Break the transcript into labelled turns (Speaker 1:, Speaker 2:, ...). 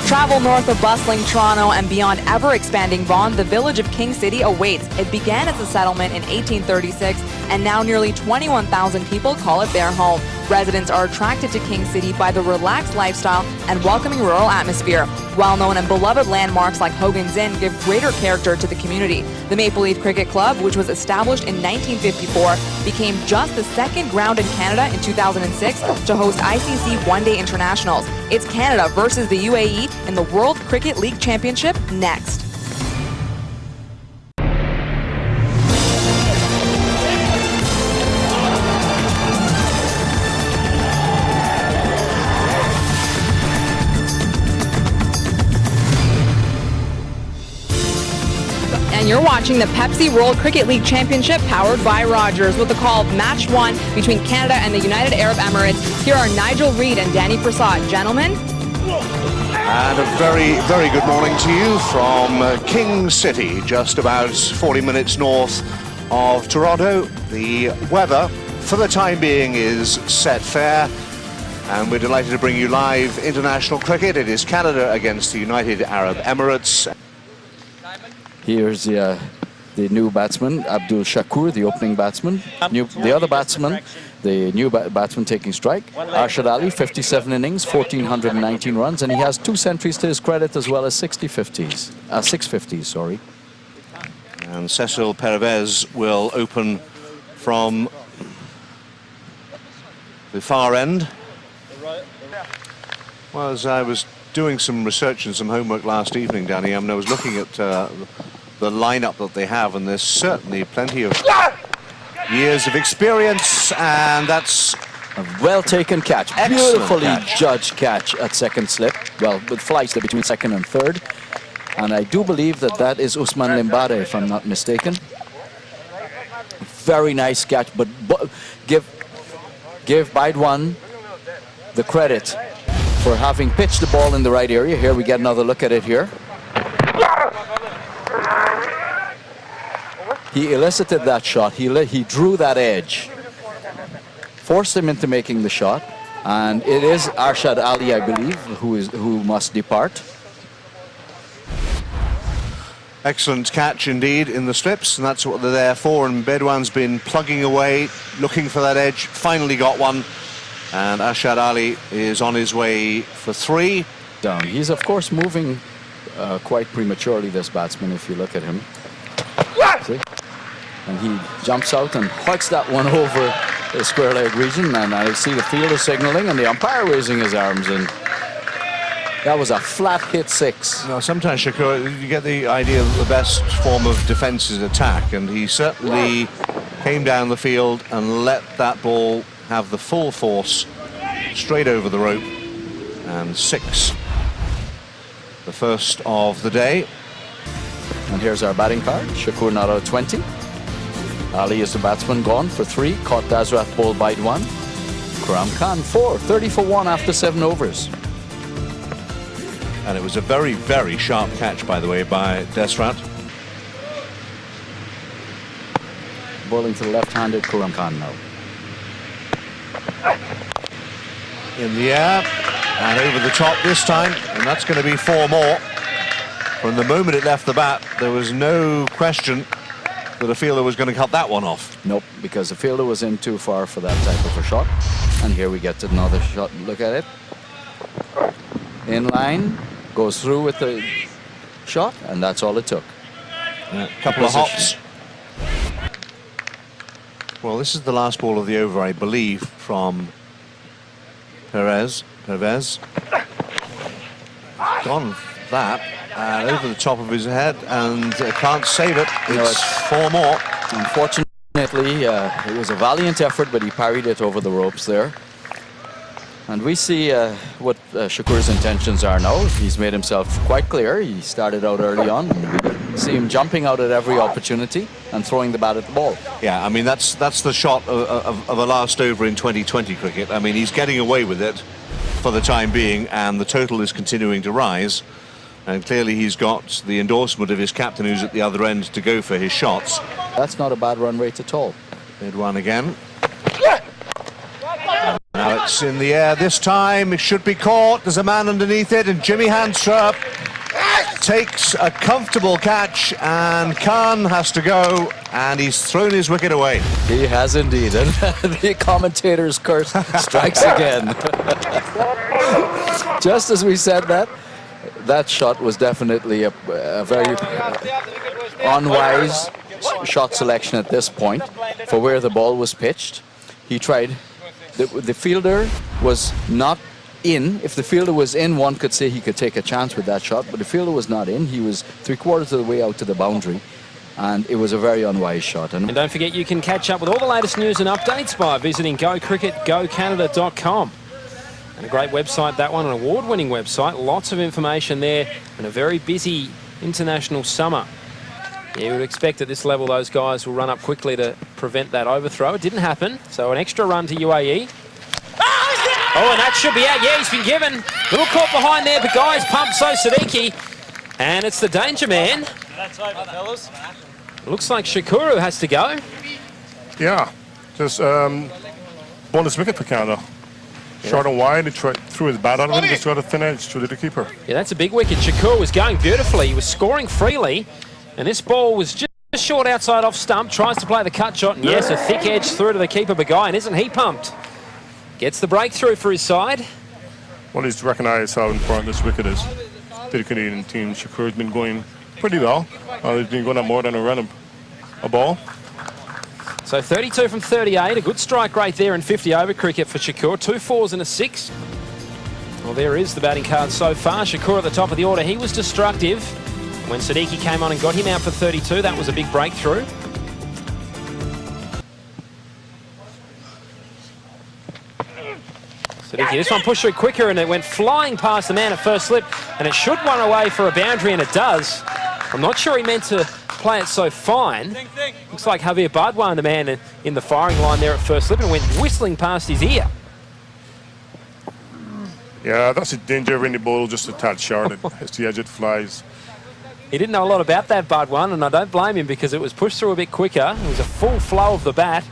Speaker 1: Travel north of bustling Toronto and beyond ever-expanding Vaughan, the village of King City awaits. It began as a settlement in 1836, and now nearly 21,000 people call it their home. Residents are attracted to King City by the relaxed lifestyle and welcoming rural atmosphere. Well-known and beloved landmarks like Hogan's Inn give greater character to the community. The Maple Leaf Cricket Club, which was established in 1954, became just the second ground in Canada in 2006 to host ICC One-Day Internationals. It's Canada versus the UAE in the World Cricket League Championship next. And you're watching the Pepsi World Cricket League Championship powered by Rogers with the call of Match 1 between Canada and the United Arab Emirates. Here are Nigel Reid and Danny Prasad. Gentlemen.
Speaker 2: And a very, very good morning to you from King City, just about 40 minutes north of Toronto. The weather, for the time being, is set fair, and we're delighted to bring you live international cricket. It is Canada against the United Arab Emirates.
Speaker 3: Here's the new batsman, Abdul Shakur, the opening batsman. The other batsman, the new batsman taking strike, Arshad Ali, 57 innings, 1,419 runs, and he has 2 centuries to his credit as well as 6 50s, sorry.
Speaker 2: And Cecil Pervez will open from the far end. Well, as I was doing some research and some homework last evening, Danny, I was looking at the lineup that they have, and there's certainly plenty of years of experience, and that's
Speaker 3: a well-taken catch. Beautifully judged catch at second slip. Well, with flight slip between second and third. And I do believe that that is Usman Limbade, if I'm not mistaken. Very nice catch, but give Baidwan the credit for having pitched the ball in the right area. Here we get another look at it here. He elicited that shot. He drew that edge, forced him into making the shot, and it is Arshad Ali, I believe, who must depart.
Speaker 2: excellent catch indeed in the slips, and that's what they're there for. And Baidwan's been plugging away, looking for that edge, finally got one, and Arshad Ali is on his way for 3.
Speaker 3: Down. He's of course moving quite prematurely, this batsman, if you look at him. See? And he jumps out and hoiks that one over the square leg region, and I see the fielder signaling and the umpire raising his arms, and that was a flat hit 6.
Speaker 2: Now, sometimes, Shakur, you get the idea that the best form of defence is attack, and he certainly came down the field and let that ball have the full force straight over the rope, and 6. The first of the day.
Speaker 3: And here's our batting card. Shakur not out of 20. Ali is the batsman, gone for 3. Caught Dasrat bowled Baidwan. Karam Khan 4. 30 for 1 after 7 overs.
Speaker 2: And it was a very, very sharp catch, by the way, by Dasrat.
Speaker 3: Bowling to the left-handed Karam Khan now.
Speaker 2: In the air and over the top this time, and that's going to be 4 more. From the moment it left the bat, there was no question that a fielder was going to cut that one off.
Speaker 3: Nope, because the fielder was in too far for that type of a shot. And here we get to another shot. Look at it. In line, goes through with the shot, and that's all it took.
Speaker 2: A couple of hops. Well, this is the last ball of the over, I believe, from Pervez. Gone that. And over the top of his head, and can't save it. It's 4 more.
Speaker 3: Unfortunately, it was a valiant effort, but he parried it over the ropes there. And we see what Shakur's intentions are now. He's made himself quite clear. He started out early on. We see him jumping out at every opportunity and throwing the bat at the ball.
Speaker 2: Yeah, I mean, that's the shot of a last over in 2020 cricket. I mean, he's getting away with it for the time being, and the total is continuing to rise. And clearly he's got the endorsement of his captain, who's at the other end, to go for his shots.
Speaker 3: That's not a bad run rate at all.
Speaker 2: Mid one again. And now It's in the air this time. It should be caught. There's a man underneath it, and Jimmy Hanstra takes a comfortable catch, and Khan has to go, and he's thrown his wicket away.
Speaker 3: He has indeed, and the commentator's curse strikes again. Just as we said that, that shot was definitely a very unwise shot selection at this point for where the ball was pitched. He tried, the fielder was not in. If the fielder was in, one could say he could take a chance with that shot, but the fielder was not in. He was 3/4 of the way out to the boundary, and it was a very unwise shot.
Speaker 4: And don't forget, you can catch up with all the latest news and updates by visiting GoCricketGoCanada.com. And a great website, that one, an award-winning website. Lots of information there, and a very busy international summer. You would expect at this level those guys will run up quickly to prevent that overthrow. It didn't happen, so an extra run to UAE. Oh, and that should be out. Yeah, he's been given. Little caught behind there, but guys pumped so Siddiqui. And it's the danger man. Looks like Shakuru has to go.
Speaker 5: Yeah, just bonus wicket for Canada. Short and wide, he threw his bat out of it, just got a thin edge through the keeper.
Speaker 4: Yeah, that's a big wicket. Shakur was going beautifully. He was scoring freely. And this ball was just short outside off stump. Tries to play the cut shot. And yes, a thick edge through to the keeper, Bagai. And isn't he pumped? Gets the breakthrough for his side.
Speaker 5: Well, he's recognised how important this wicket is to the Canadian team. Shakur's been going pretty well. He's been going up more than a run a ball.
Speaker 4: So 32 from 38. A good strike rate there in 50 over cricket for Shakur. 2 4s and a 6. Well, there is the batting card so far. Shakur at the top of the order. He was destructive. When Siddiqui came on and got him out for 32, that was a big breakthrough. Siddiqui, this one pushed through quicker and it went flying past the man at first slip, and it should run away for a boundary, and it does. I'm not sure he meant to play it so fine. Looks like Javier Bardwan, the man in the firing line there at first slip, and went whistling past his ear.
Speaker 5: Yeah, that's a danger when the ball just a tad short. It's the edge it flies.
Speaker 4: He didn't know a lot about that Bardwan, and I don't blame him because it was pushed through a bit quicker. It was a full flow of the bat.